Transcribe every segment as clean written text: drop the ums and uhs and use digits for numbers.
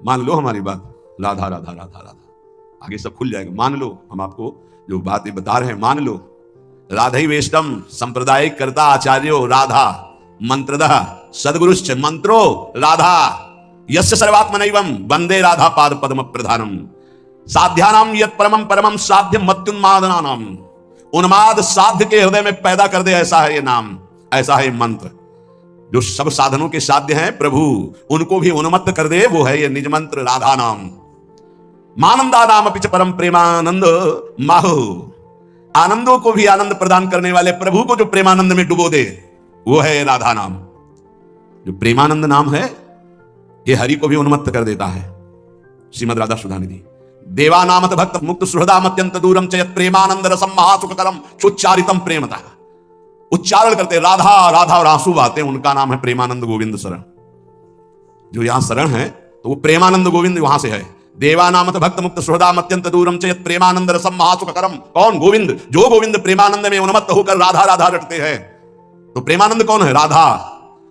मान लो हमारी बात, राधा राधा राधा राधा, आगे सब खुल जाएगा। मान लो, हम आपको जो बातें बता रहे हैं मान लो। राधई वेष्टम सांप्रदायिक कर्ता आचार्यो राधा मंत्रदः सद्गुरुश्च मंत्रो राधा यस्य सर्वात्मनैवं वंदे राधा पाद पद्म प्रधानम साध्यानाम यत् परमं परमं साध्य मत्युन्मादनानाम। उन्माद साध्य के हृदय में पैदा कर दे, ऐसा है ये नाम, ऐसा है ये मंत्र। जो सब साधनों के साध्य हैं प्रभु, उनको भी उन्मत्त कर दे, वो है ये निज मंत्र राधा नाम। मानंदा नाम पिच परम प्रेमानंद माहु। आनंदों को भी आनंद प्रदान करने वाले प्रभु को जो प्रेमानंद में डुबो दे, वो है ये राधा नाम। जो प्रेमानंद नाम है, ये हरि को भी उन्मत्त कर देता है। श्रीमद राधा सुधानिधि। देवानामत भक्त मुक्त सुहृदाम अत्यंत दूरम चयत प्रेमानंद रसम महासुखकरम सुच्चारितम प्रेमतः। उच्चारण करते राधा राधा और आंसू बहाते, उनका नाम है प्रेमानंद गोविंद शरण। जो यहां शरण है तो वो प्रेमानंद गोविंद वहां से है। देवानामत भक्त मुक्त सुहृदाम अत्यंत दूरम चयत प्रेमानंद रसम महासुखकरम। कौन? गोविंद। जो गोविंद प्रेमानंद में उन्मत्त होकर राधा राधा रटते हैं। तो प्रेमानंद कौन है? राधा।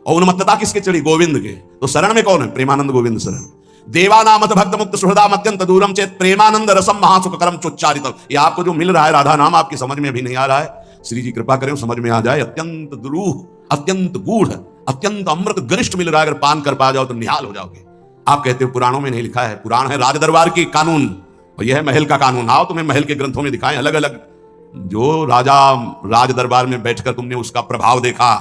और उन्मत्तता किसके चढ़ी? गोविंद के। तो शरण में कौन है? प्रेमानंद गोविंद शरण। देवानामत भक्त मुक्त सुहृदाम अत्यंत दूरम चेत प्रेमानंद रसम महासुखकरम चोच्चारितम। ये आपको जो मिल रहा है राधा नाम, आपकी समझ में भी नहीं आ रहा है। श्री जी कृपा करें समझ में आ जाए। अत्यंत दुरूह, अत्यंत गूढ़, अत्यंत अमृत गरिष्ठ मिल रहा है। अगर पान कर पा जाओ तो निहाल हो जाओगे। आप कहते हो पुराणों में नहीं लिखा है। पुराण है राज दरबार की कानून, और यह है महल का कानून। आओ तुम्हें महल के ग्रंथों में दिखाएं अलग अलग। जो राजा राज दरबार में बैठकर तुमने उसका प्रभाव देखा,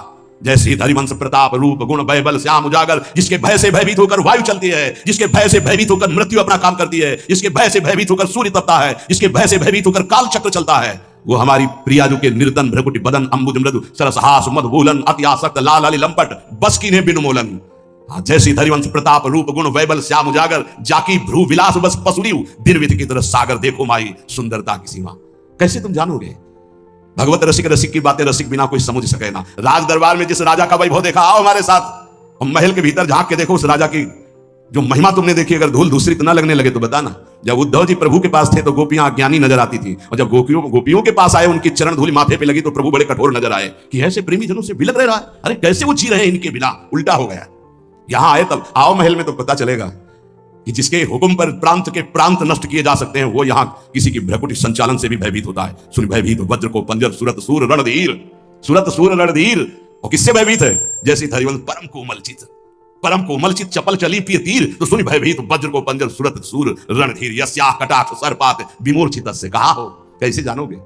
जैसे हरिवंश प्रताप रूप गुण भय बल श्याम उजागर, जिसके भय से भयभीत होकर वायु चलती है, जिसके भय से भयभीत होकर मृत्यु अपना काम करती है, जिसके भय से भयभीत होकर सूर्य तपता है, जिसके भय से भयभीत होकर काल चक्र चलता है, वो हमारी प्रिया जो के निर्तन भ्रकुटी बदन अंबुज मृदु सरसहास मद भूलन अति आसक्त लाल अली लंपट बस की ने बिनु मोलन। जैसी हरिवंश प्रताप रूप गुण वैबल श्याम उजागर, जाकी भ्रू विलास बस पसुरी दिनविधि की तरह सागर। देखो माई सुंदरता की सीमा। कैसे तुम जानोगे? भगवत रसिक रसिक की बातें रसिक बिना कोई समझ सके ना। राज दरबार में जिस राजा का वैभव देखा, आओ हमारे साथ। और महल के भीतर झांक के देखो उस राजा की जो महिमा तुमने देखी। अगर धूल दूसरी न लगने लगे तो बताना। जब उद्धव जी प्रभु के पास थे तो गोपियां अज्ञानी नजर आती थी, और जब गोपियों के पास आए, उनकी चरण धूल माथे पे लगी तो प्रभु बड़े कठोर नजर आए कि ऐसे प्रेमी जनों से बिलक रहा है। अरे कैसे वो जी रहे हैं इनके बिना? उल्टा हो गया। यहां आए तब आओ महल में तो पता चलेगा कि जिसके हुक्म पर प्रांत के प्रांत नष्ट किए जा सकते हैं, वो यहां किसी की भ्रकुटी संचालन से भी भयभीत होता है। सुन भयभीत वज्र को पंजर सुरत सूर रणधीर। सुरत सूर रणधीर और किससे भयभीत है? जैसी हरिवंश परम कोमल चित चपल चली प्रिय तीर। तो सुन भयभीत वज्र को पंजर सुरत सूर रणधीर। यस्या कटाक्ष सर्पात विमूर्छित से। कहा हो? कैसे जानोगे?